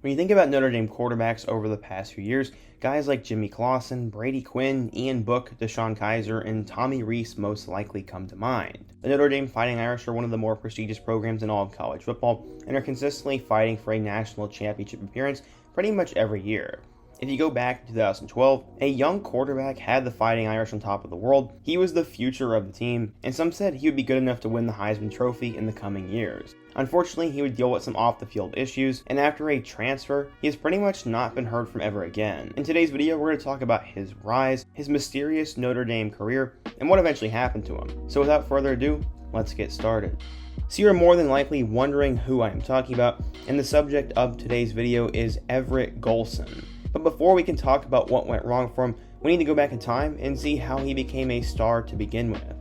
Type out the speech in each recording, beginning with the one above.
When you think about Notre Dame quarterbacks over the past few years, guys like Jimmy Clausen, Brady Quinn, Ian Book, Deshaun Kaiser, and Tommy Rees most likely come to mind. The Notre Dame Fighting Irish are one of the more prestigious programs in all of college football and are consistently fighting for a national championship appearance pretty much every year. If you go back to 2012, a young quarterback had the Fighting Irish on top of the world. He was the future of the team, and some said he would be good enough to win the Heisman Trophy in the coming years. Unfortunately, he would deal with some off-the-field issues, and after a transfer, he has pretty much not been heard from ever again. In today's video, we're going to talk about his rise, his mysterious Notre Dame career, and what eventually happened to him. So without further ado, let's get started. So you're more than likely wondering who I am talking about, and the subject of today's video is Everett Golson. But before we can talk about what went wrong for him, we need to go back in time and see how he became a star to begin with.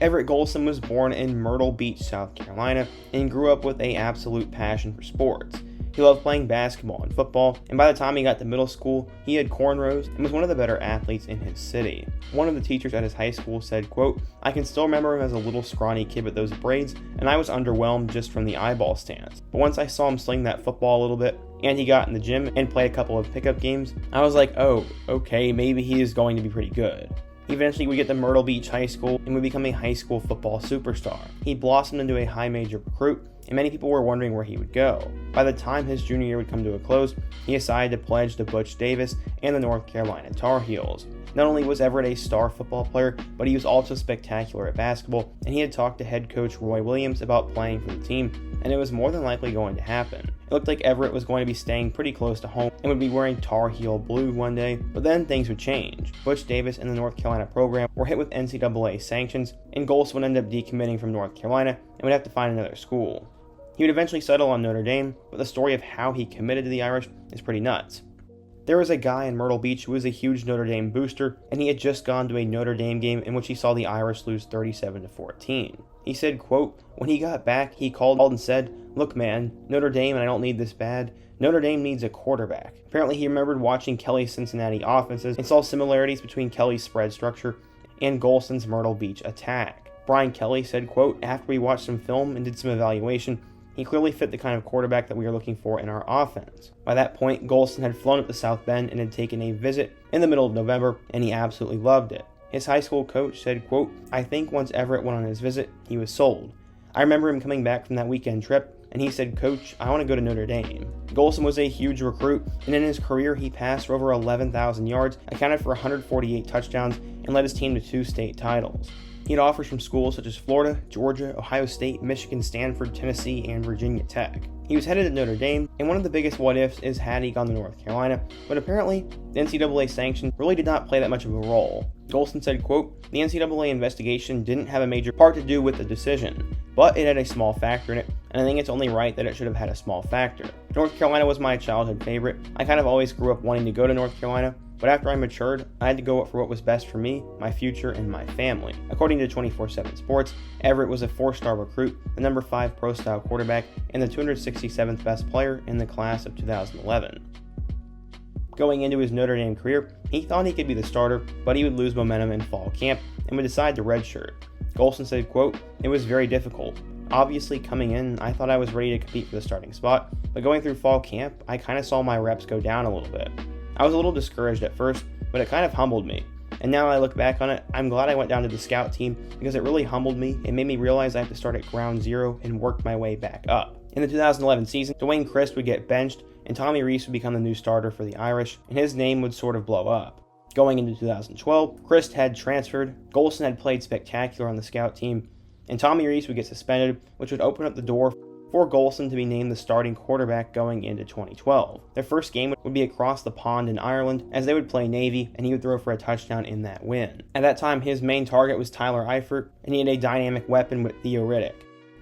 Everett Golson was born in Myrtle Beach, South Carolina, and grew up with an absolute passion for sports. He loved playing basketball and football, and by the time he got to middle school, he had cornrows and was one of the better athletes in his city. One of the teachers at his high school said, quote, "I can still remember him as a little scrawny kid with those braids, and I was underwhelmed just from the eyeball stance. But once I saw him sling that football a little bit, and he got in the gym and played a couple of pickup games, I was like, oh, okay, maybe he is going to be pretty good." He eventually would get to Myrtle Beach High School and would become a high school football superstar. He blossomed into a high major recruit, and many people were wondering where he would go. By the time his junior year would come to a close, he decided to pledge to Butch Davis and the North Carolina Tar Heels. Not only was Everett a star football player, but he was also spectacular at basketball, and he had talked to head coach Roy Williams about playing for the team, and it was more than likely going to happen. It looked like Everett was going to be staying pretty close to home and would be wearing Tar Heel blue one day, but then things would change. Butch Davis and the North Carolina program were hit with NCAA sanctions, and Golson would end up decommitting from North Carolina and would have to find another school. He would eventually settle on Notre Dame, but the story of how he committed to the Irish is pretty nuts. There was a guy in Myrtle Beach who was a huge Notre Dame booster, and he had just gone to a Notre Dame game in which he saw the Irish lose 37-14. He said, quote, "When he got back, he called and said, 'Look man, Notre Dame and I don't need this bad. Notre Dame needs a quarterback.'" Apparently he remembered watching Kelly's Cincinnati offenses and saw similarities between Kelly's spread structure and Golson's Myrtle Beach attack. Brian Kelly said, quote, "After we watched some film and did some evaluation, he clearly fit the kind of quarterback that we were looking for in our offense." By that point, Golson had flown up to South Bend and had taken a visit in the middle of November, and he absolutely loved it. His high school coach said, quote, "I think once Everett went on his visit, he was sold. I remember him coming back from that weekend trip, and he said, 'Coach, I want to go to Notre Dame.'" Golson was a huge recruit, and in his career he passed for over 11,000 yards, accounted for 148 touchdowns, and led his team to 2 state titles. He had offers from schools such as Florida, Georgia, Ohio State, Michigan, Stanford, Tennessee, and Virginia Tech. He was headed to Notre Dame, and one of the biggest what-ifs is had he gone to North Carolina, but apparently the NCAA sanction really did not play that much of a role. Golson said, quote, "The NCAA investigation didn't have a major part to do with the decision, but it had a small factor in it, and I think it's only right that it should have had a small factor. North Carolina was my childhood favorite. I kind of always grew up wanting to go to North Carolina, but after I matured, I had to go for what was best for me, my future, and my family." According to 24/7 Sports, Everett was a 4-star recruit, the number 5 pro-style quarterback, and the 267th best player in the class of 2011. Going into his Notre Dame career, he thought he could be the starter, but he would lose momentum in fall camp and would decide to redshirt. Golson said, quote, "It was very difficult. Obviously, coming in, I thought I was ready to compete for the starting spot, but going through fall camp, I kind of saw my reps go down a little bit. I was a little discouraged at first, but it kind of humbled me. And now I look back on it, I'm glad I went down to the scout team because it really humbled me and made me realize I have to start at ground zero and work my way back up." In the 2011 season, Dwayne Christ would get benched and Tommy Rees would become the new starter for the Irish, and his name would sort of blow up. Going into 2012, Christ had transferred, Golson had played spectacular on the scout team, and Tommy Rees would get suspended, which would open up the door for Golson to be named the starting quarterback going into 2012. Their first game would be across the pond in Ireland as they would play Navy, and he would throw for a touchdown in that win. At that time, his main target was Tyler Eifert, and he had a dynamic weapon with Theo Riddick.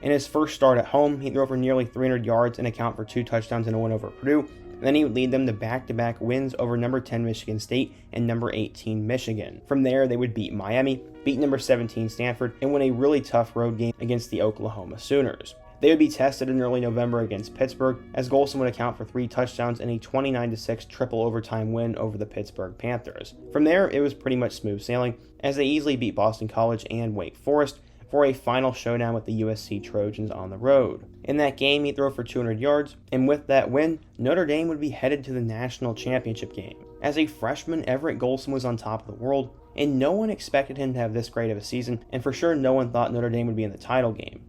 In his first start at home, he threw for nearly 300 yards and account for 2 touchdowns and a win over Purdue, and then he would lead them to back-to-back wins over number 10 Michigan State and number 18 Michigan. From there, they would beat Miami, beat number 17 Stanford, and win a really tough road game against the Oklahoma Sooners. They would be tested in early November against Pittsburgh, as Golson would account for 3 touchdowns and a 29-6 triple overtime win over the Pittsburgh Panthers. From there, it was pretty much smooth sailing, as they easily beat Boston College and Wake Forest, for a final showdown with the USC Trojans on the road. In that game, he threw for 200 yards, and with that win, Notre Dame would be headed to the national championship game. As a freshman, Everett Golson was on top of the world, and no one expected him to have this great of a season, and for sure no one thought Notre Dame would be in the title game.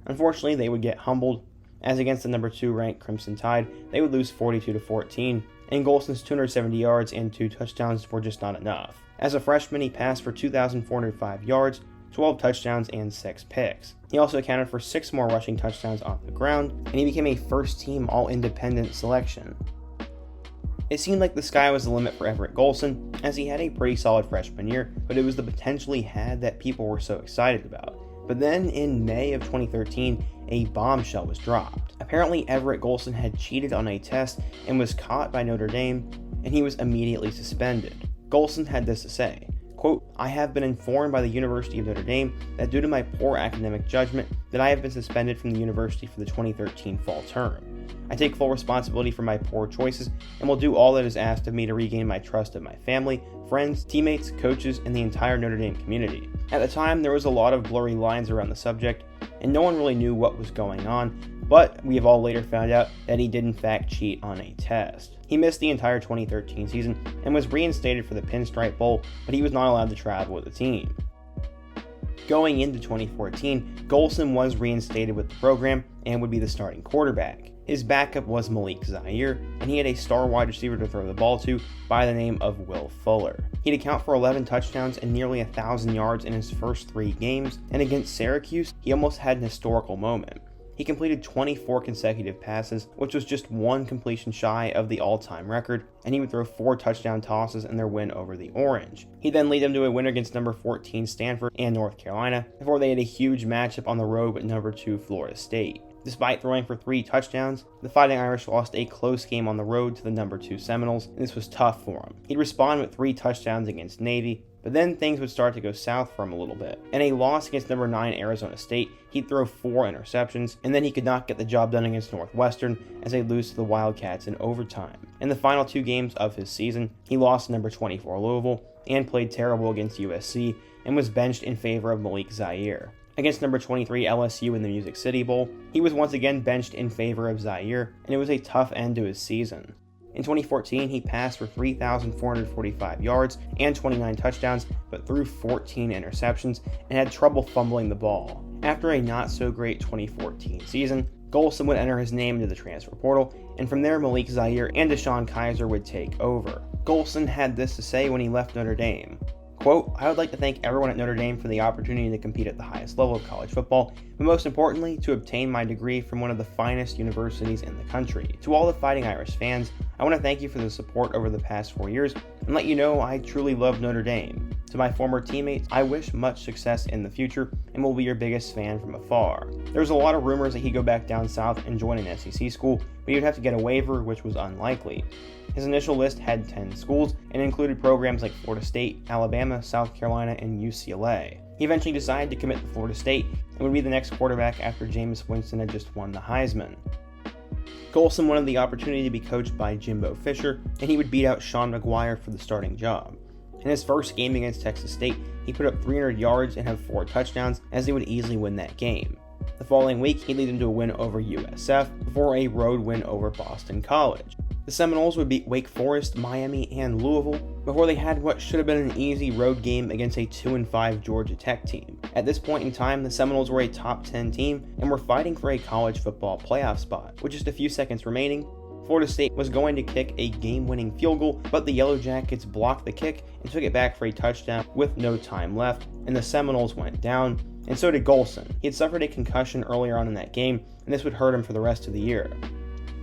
Unfortunately, they would get humbled, as against the number 2 ranked Crimson Tide, they would lose 42-14, and Golson's 270 yards and 2 touchdowns were just not enough. As a freshman, he passed for 2,405 yards, 12 touchdowns, and 6 picks. He also accounted for 6 more rushing touchdowns off the ground, and he became a first-team All-Independent selection. It seemed like the sky was the limit for Everett Golson, as he had a pretty solid freshman year, but it was the potential he had that people were so excited about. But then, in May of 2013, a bombshell was dropped. Apparently, Everett Golson had cheated on a test and was caught by Notre Dame, and he was immediately suspended. Golson had this to say, quote, "I have been informed by the University of Notre Dame that due to my poor academic judgment that I have been suspended from the university for the 2013 fall term. I take full responsibility for my poor choices and will do all that is asked of me to regain my trust of my family, friends, teammates, coaches, and the entire Notre Dame community." At the time, there was a lot of blurry lines around the subject, and no one really knew what was going on, but we have all later found out that he did in fact cheat on a test. He missed the entire 2013 season and was reinstated for the Pinstripe Bowl, but he was not allowed to travel with the team. Going into 2014, Golson was reinstated with the program and would be the starting quarterback. His backup was Malik Zaire, and he had a star wide receiver to throw the ball to by the name of Will Fuller. He'd account for 11 touchdowns and nearly 1,000 yards in his first 3 games, and against Syracuse, he almost had an historical moment. He completed 24 consecutive passes, which was just 1 completion shy of the all-time record, and he would throw 4 touchdown tosses in their win over the Orange. He'd then lead them to a win against number 14 Stanford and North Carolina, before they had a huge matchup on the road with number 2 Florida State. Despite throwing for 3 touchdowns, the Fighting Irish lost a close game on the road to the number 2 Seminoles, and this was tough for him. He'd respond with 3 touchdowns against Navy, but then things would start to go south for him a little bit. In a loss against number 9 Arizona State, he'd throw 4 interceptions, and then he could not get the job done against Northwestern as they lose to the Wildcats in overtime. In the final 2 games of his season, he lost to number 24 Louisville, and played terrible against USC, and was benched in favor of Malik Zaire. Against number 23 LSU in the Music City Bowl, he was once again benched in favor of Zaire, and it was a tough end to his season. In 2014, he passed for 3,445 yards and 29 touchdowns, but threw 14 interceptions and had trouble fumbling the ball. After a not-so-great 2014 season, Golson would enter his name into the transfer portal, and from there Malik Zaire and DeShone Kizer would take over. Golson had this to say when he left Notre Dame. Quote, "I would like to thank everyone at Notre Dame for the opportunity to compete at the highest level of college football, but most importantly, to obtain my degree from one of the finest universities in the country. To all the Fighting Irish fans, I want to thank you for the support over the past 4 years and let you know I truly love Notre Dame. To my former teammates, I wish much success in the future and will be your biggest fan from afar." There was a lot of rumors that he'd go back down south and join an SEC school, but he would have to get a waiver, which was unlikely. His initial list had 10 schools and included programs like Florida State, Alabama, South Carolina, and UCLA. He eventually decided to commit to Florida State and would be the next quarterback after Jameis Winston had just won the Heisman. Golson wanted the opportunity to be coached by Jimbo Fisher, and he would beat out Sean McGuire for the starting job. In his first game against Texas State, he put up 300 yards and had 4 touchdowns, as they would easily win that game. The following week, he'd lead them to a win over USF before a road win over Boston College. The Seminoles would beat Wake Forest, Miami, and Louisville before they had what should have been an easy road game against a 2-5 Georgia Tech team. At this point in time, the Seminoles were a top 10 team and were fighting for a college football playoff spot. With just a few seconds remaining, Florida State was going to kick a game-winning field goal, but the Yellow Jackets blocked the kick and took it back for a touchdown with no time left, and the Seminoles went down, and so did Golson. He had suffered a concussion earlier on in that game, and this would hurt him for the rest of the year.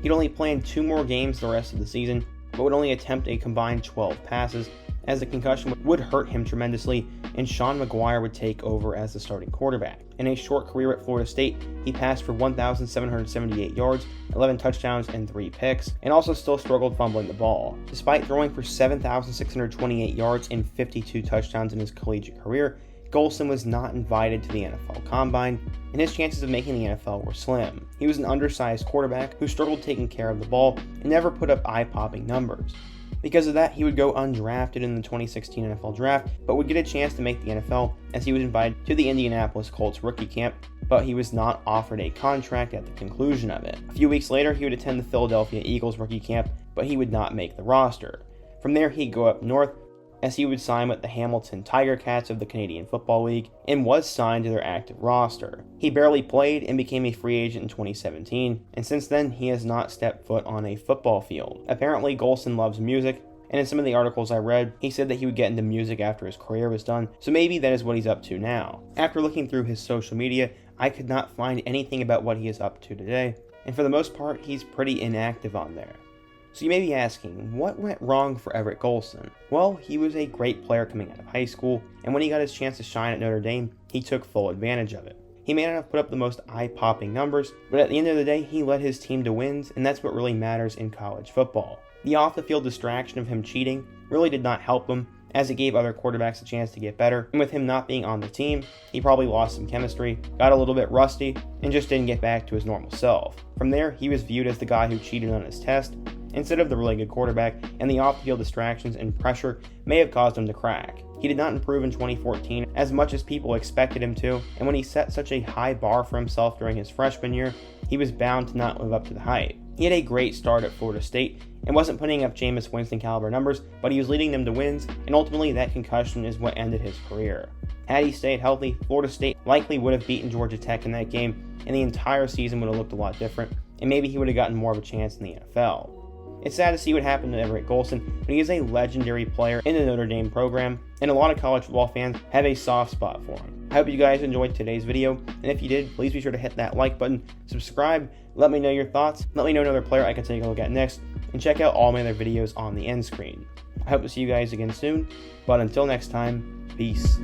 He'd only play in 2 more games the rest of the season, but would only attempt a combined 12 passes, as the concussion would hurt him tremendously, and Sean McGuire would take over as the starting quarterback. In a short career at Florida State, he passed for 1,778 yards, 11 touchdowns, and 3 picks, and also still struggled fumbling the ball. Despite throwing for 7,628 yards and 52 touchdowns in his collegiate career, Golson was not invited to the NFL Combine, and his chances of making the NFL were slim. He was an undersized quarterback who struggled taking care of the ball and never put up eye-popping numbers. Because of that, he would go undrafted in the 2016 NFL Draft, but would get a chance to make the NFL as he was invited to the Indianapolis Colts rookie camp, but he was not offered a contract at the conclusion of it. A few weeks later, he would attend the Philadelphia Eagles rookie camp, but he would not make the roster. From there, he'd go up north, as he would sign with the Hamilton Tiger Cats of the Canadian Football League and was signed to their active roster. He barely played and became a free agent in 2017, and since then he has not stepped foot on a football field. Apparently, Golson loves music, and in some of the articles I read, he said that he would get into music after his career was done, so maybe that is what he's up to now. After looking through his social media, I could not find anything about what he is up to today, and for the most part, he's pretty inactive on there. So you may be asking, what went wrong for Everett Golson? Well, he was a great player coming out of high school, and when he got his chance to shine at Notre Dame, he took full advantage of it. He may not have put up the most eye-popping numbers, but at the end of the day, he led his team to wins, and that's what really matters in college football. The off-the-field distraction of him cheating really did not help him, as it gave other quarterbacks a chance to get better, and with him not being on the team, he probably lost some chemistry, got a little bit rusty, and just didn't get back to his normal self. From there, he was viewed as the guy who cheated on his test, instead of the really good quarterback, and the off-field distractions and pressure may have caused him to crack. He did not improve in 2014 as much as people expected him to, and when he set such a high bar for himself during his freshman year, he was bound to not live up to the hype. He had a great start at Florida State and wasn't putting up Jameis Winston caliber numbers, but he was leading them to wins, and ultimately that concussion is what ended his career. Had he stayed healthy, Florida State likely would have beaten Georgia Tech in that game, and the entire season would have looked a lot different, and maybe he would have gotten more of a chance in the NFL. It's sad to see what happened to Everett Golson, but he is a legendary player in the Notre Dame program, and a lot of college football fans have a soft spot for him. I hope you guys enjoyed today's video, and if you did, please be sure to hit that like button, subscribe, let me know your thoughts, let me know another player I can take a look at next, and check out all my other videos on the end screen. I hope to see you guys again soon, but until next time, peace.